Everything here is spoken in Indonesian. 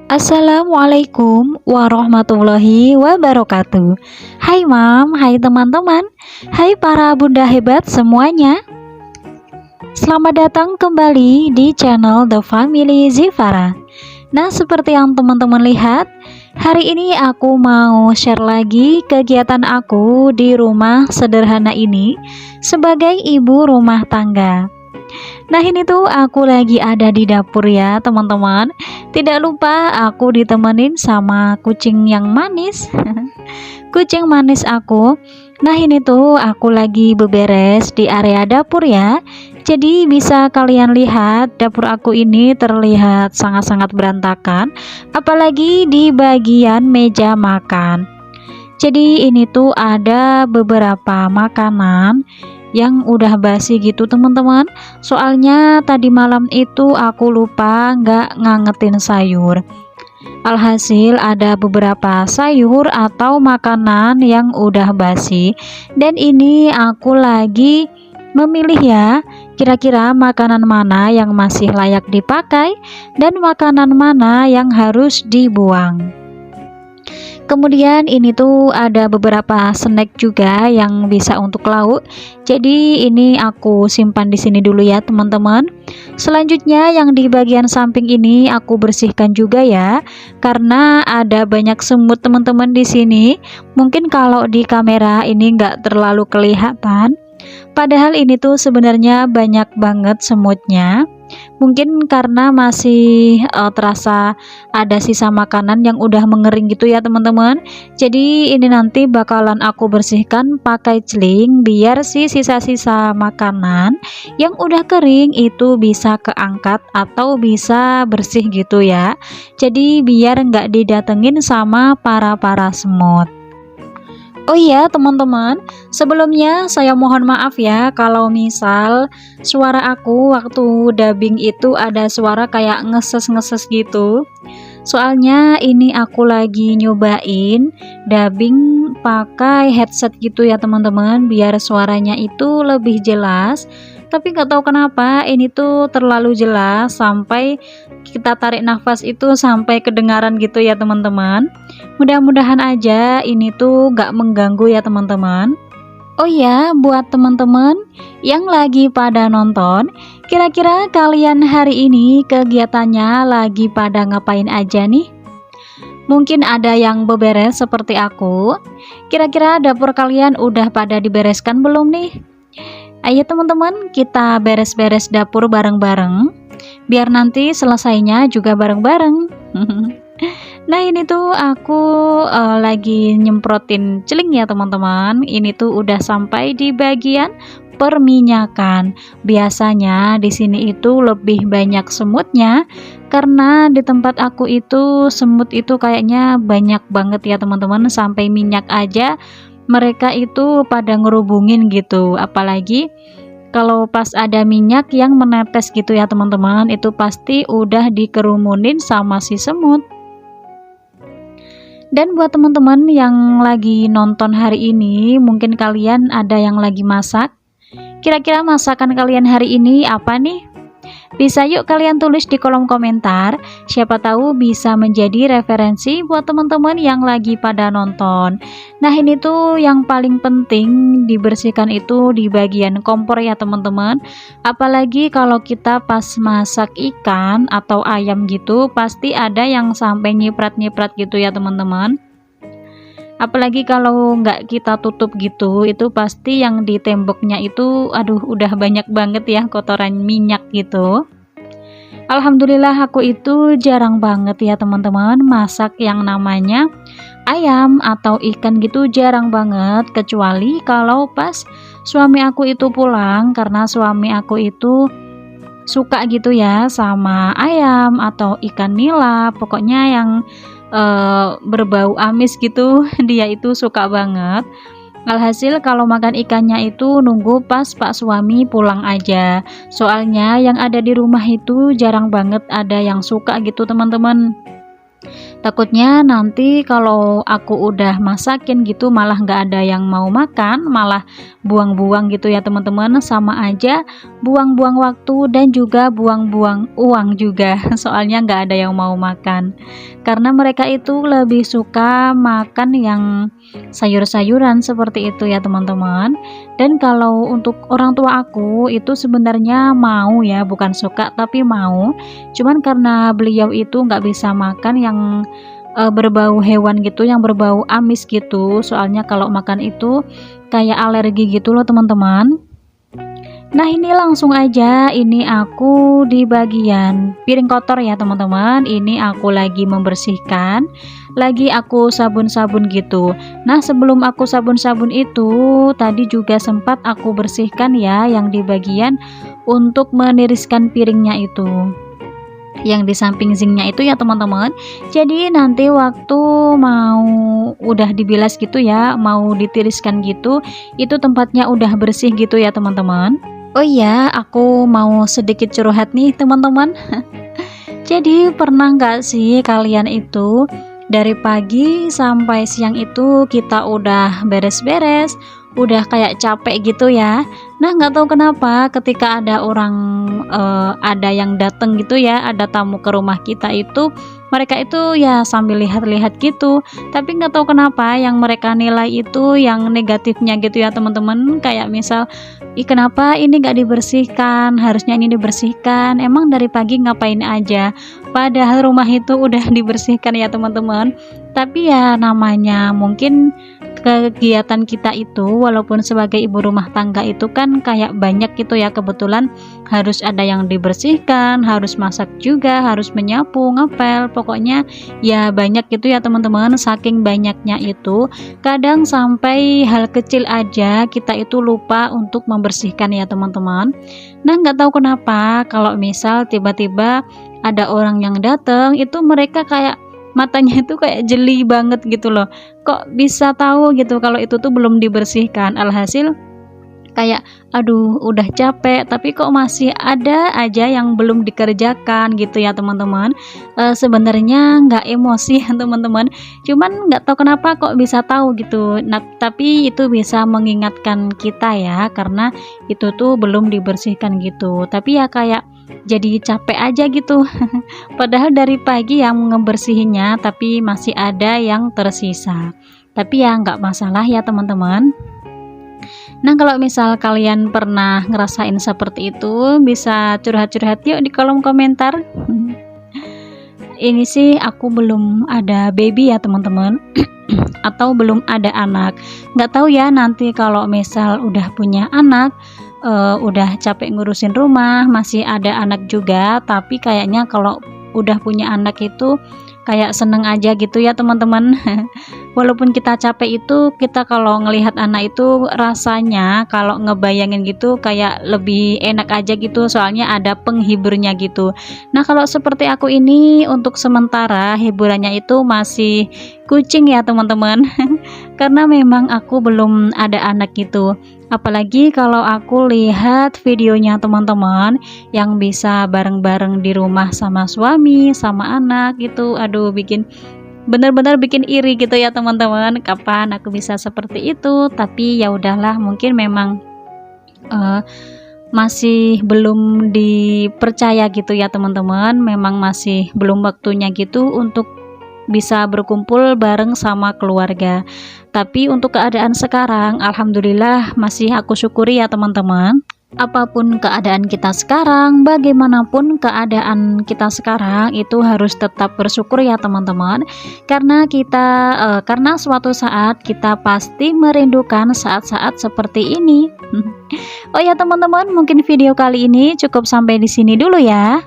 Assalamualaikum warahmatullahi wabarakatuh. Hai Mam, hai teman-teman, hai para bunda hebat semuanya. Selamat datang kembali di channel The Family Zivara. Nah, seperti yang teman-teman lihat, hari ini aku mau share lagi kegiatan aku di rumah sederhana ini sebagai ibu rumah tangga. Nah, ini tuh aku lagi ada di dapur ya teman-teman. Tidak lupa aku ditemenin sama kucing yang manis. Kucing manis aku. Nah, ini tuh aku lagi beberes di area dapur ya. Jadi bisa kalian lihat dapur aku ini terlihat sangat-sangat berantakan, apalagi di bagian meja makan. Jadi ini tuh ada beberapa makanan yang udah basi gitu teman-teman. Soalnya tadi malam itu aku lupa nggak ngangetin sayur. Alhasil ada beberapa sayur atau makanan yang udah basi. Dan ini aku lagi memilih ya, kira-kira makanan mana yang masih layak dipakai dan makanan mana yang harus dibuang. Kemudian ini tuh ada beberapa snack juga yang bisa untuk lauk. Jadi ini aku simpan di sini dulu ya teman-teman. Selanjutnya yang di bagian samping ini aku bersihkan juga ya, karena ada banyak semut teman-teman di sini. Mungkin kalau di kamera ini nggak terlalu kelihatan. Padahal ini tuh sebenarnya banyak banget semutnya. Mungkin karena masih terasa ada sisa makanan yang udah mengering gitu ya teman-teman. Jadi ini nanti bakalan aku bersihkan pakai celing biar si sisa-sisa makanan yang udah kering itu bisa keangkat atau bisa bersih gitu ya. Jadi biar nggak didatengin sama para semut. Oh iya teman-teman, sebelumnya saya mohon maaf ya kalau misal suara aku waktu dubbing itu ada suara kayak ngeses-ngeses gitu. Soalnya ini aku lagi nyobain dubbing pakai headset gitu ya teman-teman, biar suaranya itu lebih jelas. Tapi nggak tahu kenapa ini tuh terlalu jelas sampai kita tarik nafas itu sampai kedengaran gitu ya teman-teman. Mudah-mudahan aja ini tuh gak mengganggu ya teman-teman. Oh ya, buat teman-teman yang lagi pada nonton, kira-kira kalian hari ini kegiatannya lagi pada ngapain aja nih? Mungkin ada yang beberes seperti aku. Kira-kira dapur kalian udah pada dibereskan belum nih? Ayo teman-teman, kita beres-beres dapur bareng-bareng, biar nanti selesainya juga bareng-bareng. Nah, ini tuh aku lagi nyemprotin celing ya teman-teman. Ini tuh udah sampai di bagian perminyakan. Biasanya di sini itu lebih banyak semutnya, karena di tempat aku itu semut itu kayaknya banyak banget ya teman-teman, sampai minyak aja mereka itu pada ngerubungin gitu. Apalagi kalau pas ada minyak yang menetes gitu ya teman-teman, itu pasti udah dikerumunin sama si semut. Dan buat teman-teman yang lagi nonton hari ini, mungkin kalian ada yang lagi masak. Kira-kira masakan kalian hari ini apa nih? Bisa yuk kalian tulis di kolom komentar, siapa tahu bisa menjadi referensi buat teman-teman yang lagi pada nonton. Nah, ini tuh yang paling penting dibersihkan itu di bagian kompor ya teman-teman. Apalagi kalau kita pas masak ikan atau ayam gitu, pasti ada yang sampai nyiprat-nyiprat gitu ya teman-teman. Apalagi kalau nggak kita tutup gitu, itu pasti yang di temboknya itu aduh udah banyak banget ya kotoran minyak gitu. Alhamdulillah aku itu jarang banget ya teman-teman masak yang namanya ayam atau ikan gitu, jarang banget, kecuali kalau pas suami aku itu pulang, karena suami aku itu suka gitu ya sama ayam atau ikan nila, pokoknya yang berbau amis gitu dia itu suka banget. Alhasil kalau makan ikannya itu nunggu pas pak suami pulang aja. Soalnya yang ada di rumah itu jarang banget ada yang suka gitu teman-teman. Takutnya nanti kalau aku udah masakin gitu malah nggak ada yang mau makan, malah buang-buang gitu ya teman-teman. Sama aja buang-buang waktu dan juga buang-buang uang juga. Soalnya nggak ada yang mau makan. Karena mereka itu lebih suka makan yang sayur-sayuran seperti itu ya teman-teman. Dan kalau untuk orang tua aku itu sebenarnya mau ya, bukan suka tapi mau. Cuman karena beliau itu nggak bisa makan yang berbau hewan gitu, yang berbau amis gitu. Soalnya kalau makan itu kayak alergi gitu loh teman-teman. Nah ini langsung aja, ini aku di bagian piring kotor ya teman-teman. Ini aku lagi membersihkan, lagi aku sabun-sabun gitu. Nah sebelum aku sabun-sabun itu tadi juga sempat aku bersihkan ya yang di bagian untuk meniriskan piringnya itu, yang di samping zinknya itu ya teman-teman. Jadi nanti waktu mau udah dibilas gitu ya, mau ditiriskan gitu, itu tempatnya udah bersih gitu ya teman-teman. Oh iya, aku mau sedikit curhat nih teman-teman. Jadi pernah nggak sih kalian itu dari pagi sampai siang itu kita udah beres-beres, udah kayak capek gitu ya. Nah nggak tahu kenapa ketika ada orang ada yang datang gitu ya, ada tamu ke rumah kita itu, mereka itu ya sambil lihat-lihat gitu. Tapi nggak tahu kenapa yang mereka nilai itu yang negatifnya gitu ya teman-teman. Kayak misal, ih kenapa ini nggak dibersihkan, harusnya ini dibersihkan, emang dari pagi ngapain aja, padahal rumah itu udah dibersihkan ya teman-teman. Tapi ya namanya mungkin kegiatan kita itu walaupun sebagai ibu rumah tangga itu kan kayak banyak gitu ya, kebetulan harus ada yang dibersihkan, harus masak juga, harus menyapu, ngepel, pokoknya ya banyak gitu ya teman-teman. Saking banyaknya itu kadang sampai hal kecil aja kita itu lupa untuk membersihkan ya teman-teman. Nah nggak tahu kenapa kalau misal tiba-tiba ada orang yang datang itu mereka kayak matanya itu kayak jeli banget gitu loh, kok bisa tahu gitu kalau itu tuh belum dibersihkan. Alhasil kayak aduh udah capek tapi kok masih ada aja yang belum dikerjakan gitu ya teman-teman. Sebenarnya nggak emosi ya teman-teman, cuman nggak tahu kenapa kok bisa tahu gitu. Nah tapi itu bisa mengingatkan kita ya, karena itu tuh belum dibersihkan gitu. Tapi ya kayak jadi capek aja gitu. Padahal dari pagi yang ngebersihinnya tapi masih ada yang tersisa. Tapi ya nggak masalah ya teman-teman. Nah kalau misal kalian pernah ngerasain seperti itu, bisa curhat-curhat yuk di kolom komentar. Ini sih aku belum ada baby ya teman-teman. Atau belum ada anak. Nggak tahu ya nanti kalau misal udah punya anak, udah capek ngurusin rumah, masih ada anak juga, tapi kayaknya kalau udah punya anak itu kayak seneng aja gitu ya teman-teman. Walaupun kita capek itu, kita kalau ngelihat anak itu rasanya kalau ngebayangin gitu kayak lebih enak aja gitu, soalnya ada penghiburnya gitu. Nah kalau seperti aku ini untuk sementara hiburannya itu masih kucing ya teman-teman. Karena memang aku belum ada anak gitu. Apalagi kalau aku lihat videonya teman-teman yang bisa bareng-bareng di rumah sama suami, sama anak gitu, aduh bener-bener bikin iri gitu ya teman-teman. Kapan aku bisa seperti itu? Tapi ya udahlah, mungkin memang masih belum dipercaya gitu ya teman-teman. Memang masih belum waktunya gitu untuk bisa berkumpul bareng sama keluarga. Tapi untuk keadaan sekarang alhamdulillah masih aku syukuri ya teman-teman. Apapun keadaan kita sekarang, bagaimanapun keadaan kita sekarang, itu harus tetap bersyukur ya teman-teman. Karena karena suatu saat kita pasti merindukan saat-saat seperti ini. Oh ya teman-teman, mungkin video kali ini cukup sampai di sini dulu ya.